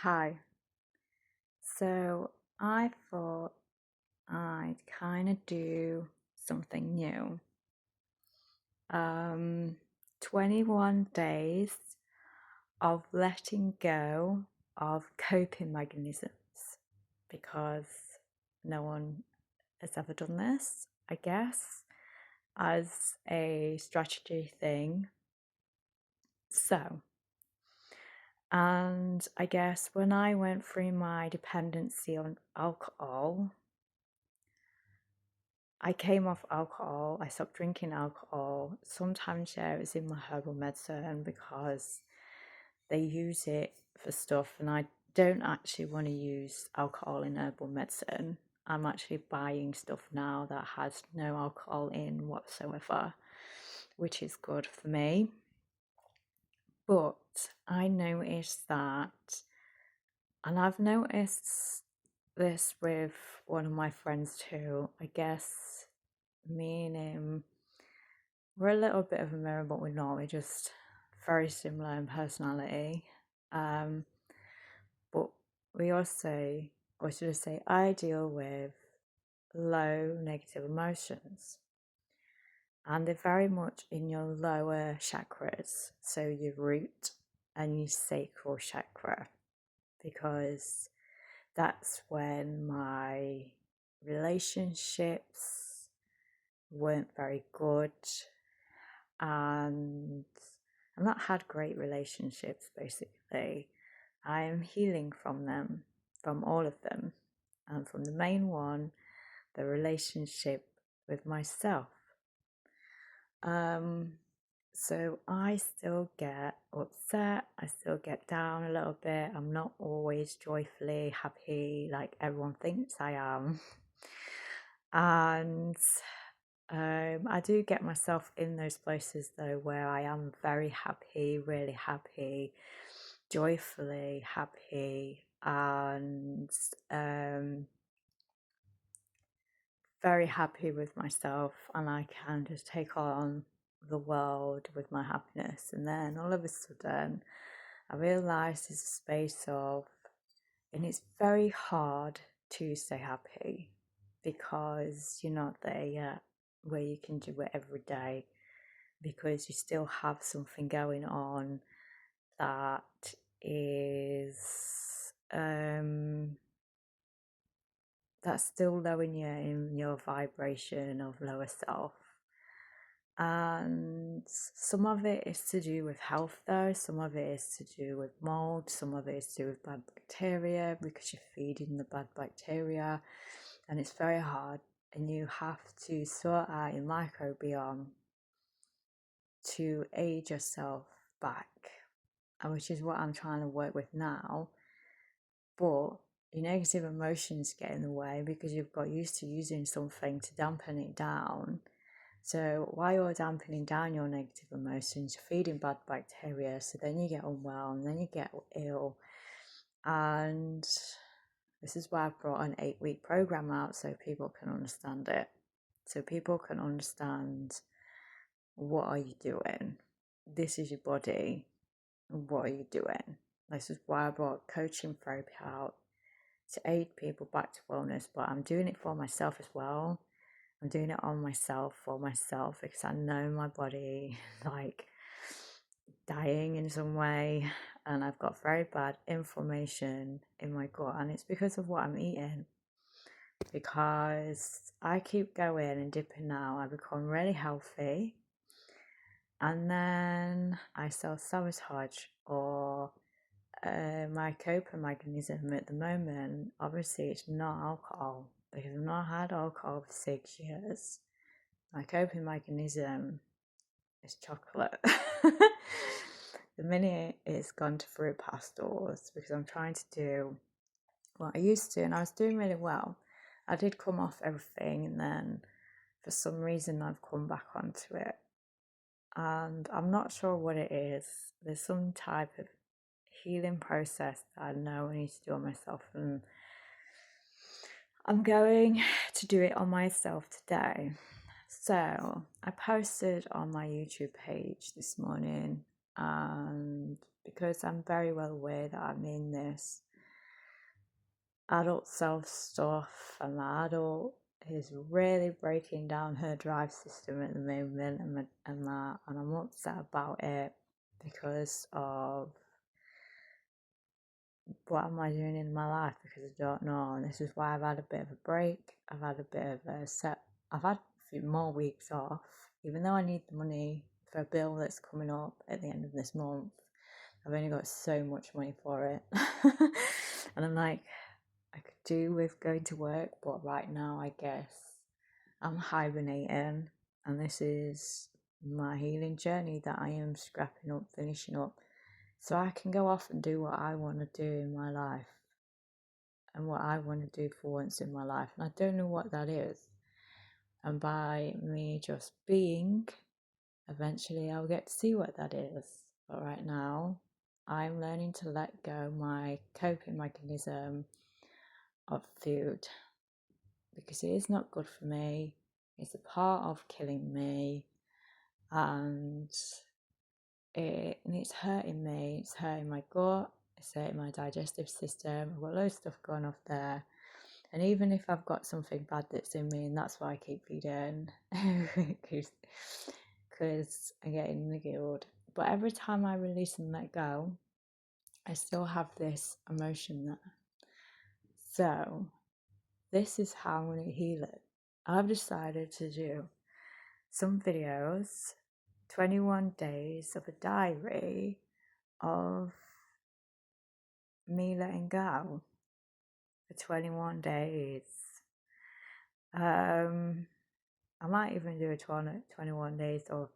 Hi. So I thought I'd kind of do something new. Um, 21 days of letting go of coping mechanisms because no one has ever done this, I guess, as a strategy thing. So, and I guess when I went through my dependency on alcohol, I came off alcohol. I stopped drinking alcohol. Sometimes, yeah, it was in my herbal medicine because they use it for stuff, and I don't actually want to use alcohol in herbal medicine. I'm actually buying stuff now that has no alcohol in whatsoever, which is good for me. But I noticed that, and I've noticed this with one of my friends too. I guess me and him, we're a little bit of a mirror, but we're not. We're just very similar in personality. Um, but we also, or should I say, I deal with low negative emotions. And they're very much in your lower chakras, so your root and your sacral chakra, because that's when my relationships weren't very good, and I've not had great relationships basically. I am healing from them, from all of them, and from the main one, the relationship with myself. Um, so I still get upset, I still get down a little bit. I'm not always joyfully happy like everyone thinks I am. And I do get myself in those places though where I am very happy, really happy, joyfully happy, and very happy with myself, and I can just take on the world with my happiness. And then all of a sudden, I realised there's a space of, and it's very hard to stay happy because you're not there yet where you can do it every day, because you still have something going on that is that's still lowering you in your vibration of lower self. And some of it is to do with health though, some of it is to do with mold, some of it is to do with bad bacteria because you're feeding the bad bacteria, and it's very hard, and you have to sort out your microbiome to aid yourself back, and which is what I'm trying to work with now. But your negative emotions get in the way because you've got used to using something to dampen it down. So while you're dampening down your negative emotions, you're feeding bad bacteria, so then you get unwell and then you get ill. And this is why I've brought an 8-week program out, so people can understand it. So people can understand, what are you doing? This is your body. What are you doing? This is why I brought coaching therapy out, to aid people back to wellness, but I'm doing it for myself as well. I'm doing it on myself, for myself, because I know my body like dying in some way, and I've got very bad inflammation in my gut, and it's because of what I'm eating. Because I keep going and dipping out, I become really healthy, and then I self-sabotage, or my coping mechanism at the moment, obviously it's not alcohol, because I've not had alcohol for 6 years. My coping mechanism is chocolate. The minute it's gone to fruit pastels, because I'm trying to do what I used to, and I was doing really well. I did come off everything, and then for some reason I've come back onto it, and I'm not sure what it is. There's some type of healing process that I know I need to do on myself, and I'm going to do it on myself today. So I posted on my YouTube page this morning, and because I'm very well aware that I'm in this adult self stuff, and my adult is really breaking down her drive system at the moment, and I'm upset about it because of what am I doing in my life, because I don't know. And this is why I've had a bit of a break. I've had a few more weeks off, even though I need the money for a bill that's coming up at the end of this month. I've only got so much money for it. And I'm like, I could do with going to work, but right now I guess I'm hibernating, and this is my healing journey that I am scrapping up, finishing up, so I can go off and do what I want to do in my life and what I want to do for once in my life. And I don't know what that is. And by me just being, eventually I'll get to see what that is. But right now, I'm learning to let go my coping mechanism of food, because it is not good for me. It's a part of killing me, and it's hurting me. It's hurting my gut. It's hurting my digestive system. I've got loads of stuff going off there. And even if I've got something bad that's in me, and that's why I keep feeding, because I'm getting the guilt. But every time I release and let go, I still have this emotion there. So this is how I'm going to heal it. I've decided to do some videos, 21 days of a diary of me letting go for 21 days. I might even do a 21 days of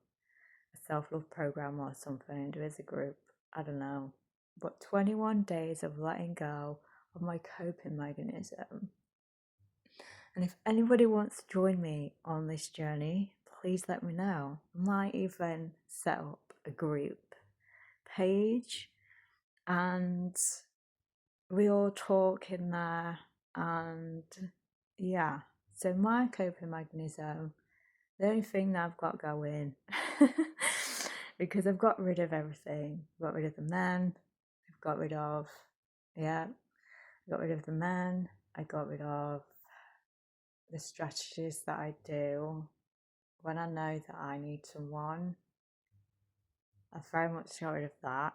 a self-love program or something and do it as a group. I don't know. But 21 days of letting go of my coping mechanism. And if anybody wants to join me on this journey, please let me know. I might even set up a group page and we all talk in there. And yeah, so my coping mechanism, the only thing that I've got going, because I've got rid of everything. I've got rid of the men. I got rid of the men. I got rid of the strategies that I do when I know that I need someone. I very much got rid of that.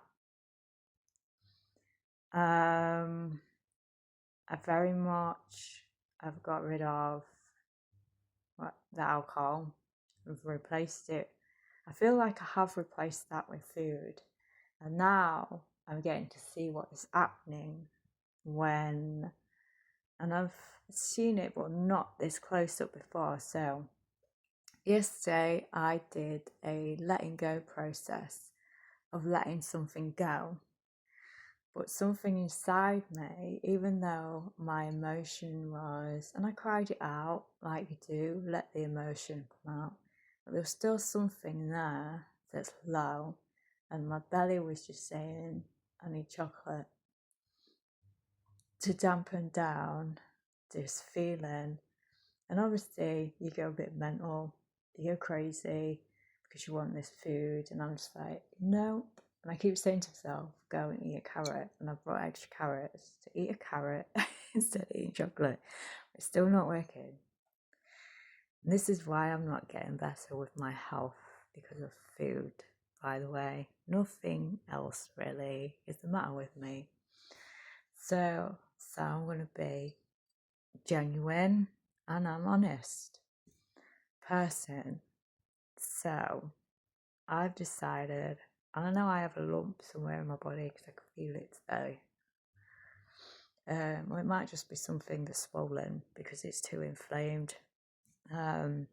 I've got rid of the alcohol. I've replaced it. I feel like I have replaced that with food. And now I'm getting to see what is happening and I've seen it, but not this close up before. So yesterday I did a letting go process of letting something go. But something inside me, even though my emotion was, and I cried it out like you do, let the emotion come out, but there was still something there that's low, and my belly was just saying, I need chocolate, to dampen down this feeling. And obviously you go a bit mental, you go crazy because you want this food, and I'm just like, nope. And I keep saying to myself, go and eat a carrot, and I've brought extra carrots to eat a carrot instead of eating chocolate. It's still not working. And this is why I'm not getting better with my health, because of food, by the way. Nothing else really is the matter with me. So I'm going to be genuine and I'm honest person. So I've decided, and I know I have a lump somewhere in my body because I can feel it today. Well, it might just be something that's swollen because it's too inflamed. And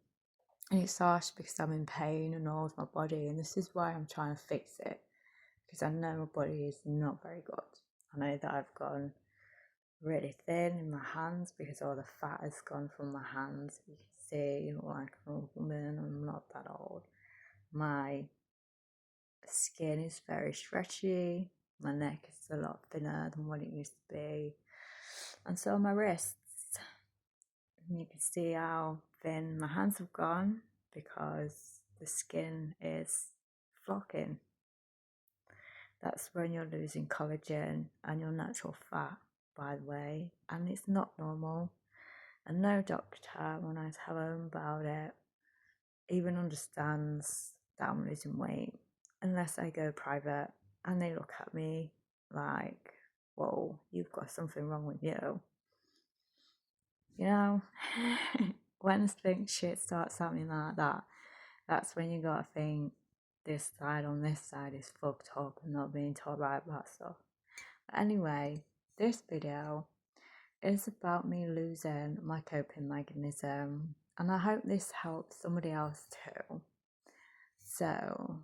it's harsh because I'm in pain and all of my body, and this is why I'm trying to fix it, because I know my body is not very good. I know that I've gotten really thin in my hands because all the fat has gone from my hands. You can see, like an old woman, I'm not that old. My skin is very stretchy, my neck is a lot thinner than what it used to be, and so are my wrists. And you can see how thin my hands have gone because the skin is flocking. That's when you're losing collagen and your natural fat. by the way, and it's not normal. And no doctor, when I tell them about it, even understands that I'm losing weight unless I go private and they look at me like, whoa, you've got something wrong with you. You know, when shit starts happening like that, that's when you gotta think this side on this side is fucked up and not being told right about stuff. But anyway, this video is about me losing my coping mechanism, and I hope this helps somebody else too. So,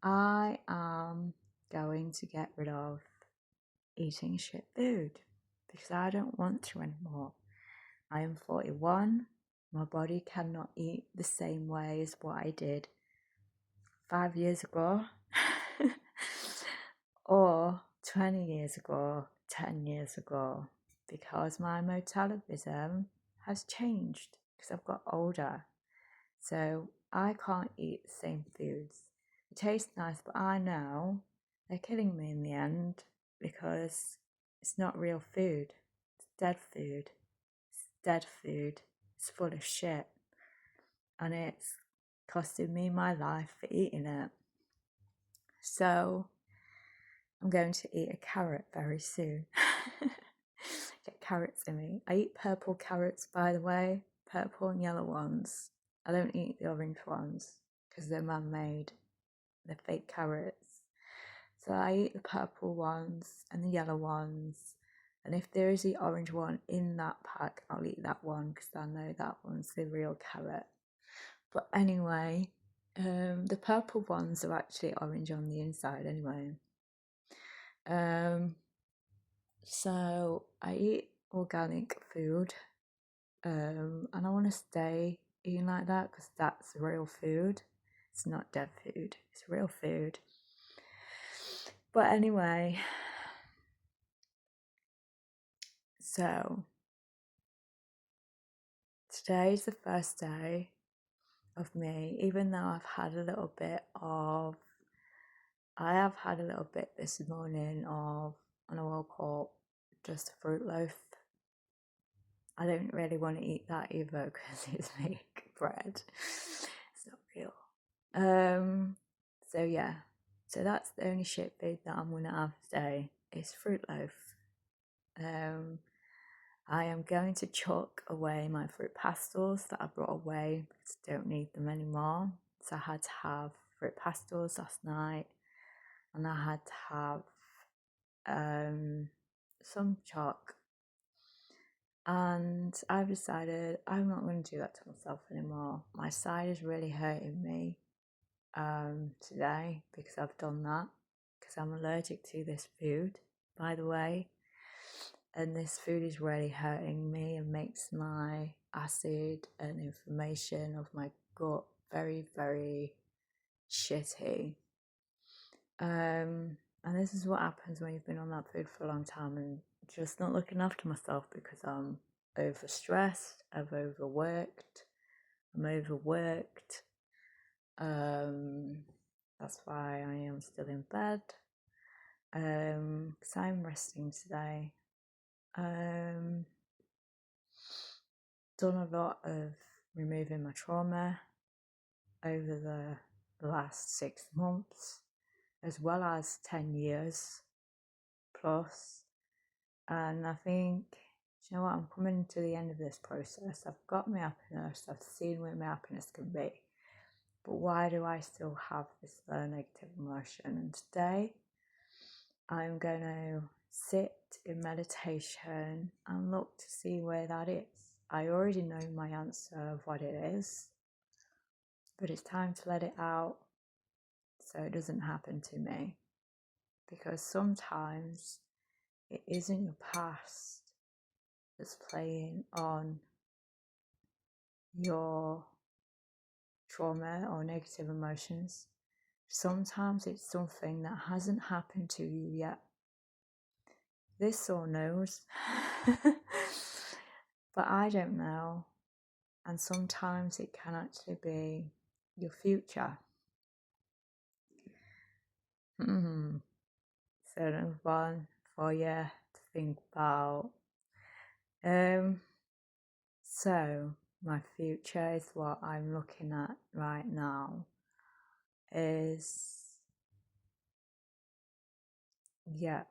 I am going to get rid of eating shit food because I don't want to anymore. I am 41. My body cannot eat the same way as what I did 5 years ago or 20 years ago, 10 years ago, because my metabolism has changed because I've got older. So I can't eat the same foods. It tastes nice, but I know they're killing me in the end because it's not real food. It's dead food. It's dead food. It's full of shit. And it's costing me my life for eating it. So I'm going to eat a carrot very soon. Get carrots in me. I eat purple carrots, by the way. Purple and yellow ones. I don't eat the orange ones because they're man-made. They're fake carrots. So I eat the purple ones and the yellow ones. And if there is the orange one in that pack, I'll eat that one because I know that one's the real carrot. But anyway, the purple ones are actually orange on the inside anyway. So I eat organic food, and I want to stay eating like that because that's real food. It's not dead food, it's real food. But anyway, so today is the first day of me, even though I have had a little bit this morning of, when I woke up, just a fruit loaf. I don't really want to eat that either because it's fake bread. It's not real. So yeah. So that's the only shit food that I'm gonna have today is fruit loaf. I am going to chuck away my fruit pastels that I brought away because I don't need them anymore. So I had to have fruit pastels last night, and I had to have some chalk. And I've decided I'm not going to do that to myself anymore. My side is really hurting me today because I've done that, because I'm allergic to this food, by the way. And this food is really hurting me and makes my acid and inflammation of my gut very, very shitty. And this is what happens when you've been on that food for a long time and just not looking after myself because I'm overstressed, I'm overworked. That's why I am still in bed. Because I'm resting today. Done a lot of removing my trauma over the last 6 months, as well as 10 years plus. And I think, you know what, I'm coming to the end of this process. I've got my happiness, I've seen where my happiness can be. But why do I still have this negative emotion? And today, I'm going to sit in meditation and look to see where that is. I already know my answer of what it is, but it's time to let it out so it doesn't happen to me. Because sometimes it isn't your past that's playing on your trauma or negative emotions. Sometimes it's something that hasn't happened to you yet. This soul knows, but I don't know. And sometimes it can actually be your future. So number one for you to think about. So my future is what I'm looking at right now is, yeah.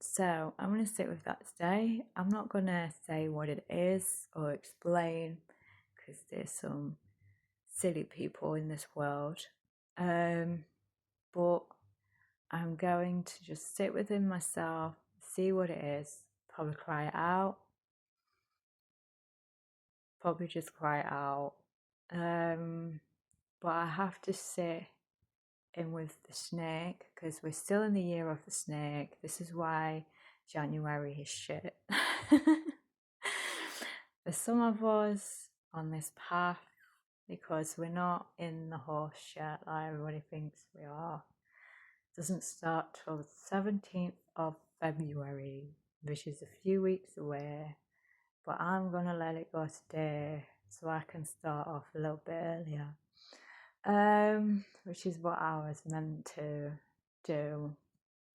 So I'm going to stick with that today. I'm not going to say what it is or explain because there's some silly people in this world. But I'm going to just sit within myself, see what it is, probably cry it out, probably just cry it out. But I have to sit in with the snake because we're still in the year of the snake. This is why January is shit. There's some of us on this path because we're not in the horse yet like everybody thinks we are. It doesn't start till the 17th of February, which is a few weeks away. But I'm gonna let it go today so I can start off a little bit earlier. Which is what I was meant to do.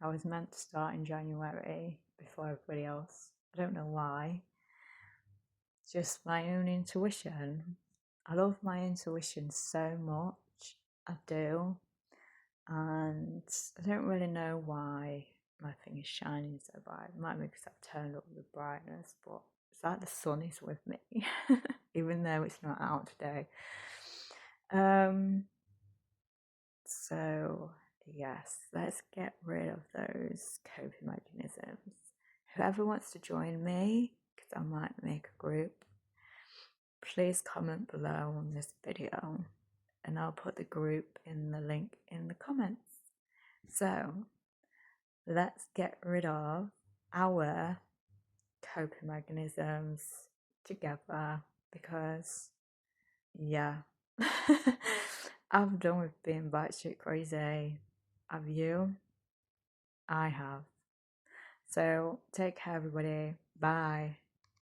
I was meant to start in January before everybody else. I don't know why. It's just my own intuition. I love my intuition so much. I do. And I don't really know why my thing is shining so bright. It might be because I've turned up the brightness, but it's like the sun is with me, even though it's not out today. So yes, let's get rid of those coping mechanisms. Whoever wants to join me, because I might make a group, please comment below on this video and I'll put the group in the link in the comments. So let's get rid of our coping mechanisms together because, yeah, I'm done with being batshit crazy. Have you? I have. So take care, everybody. Bye.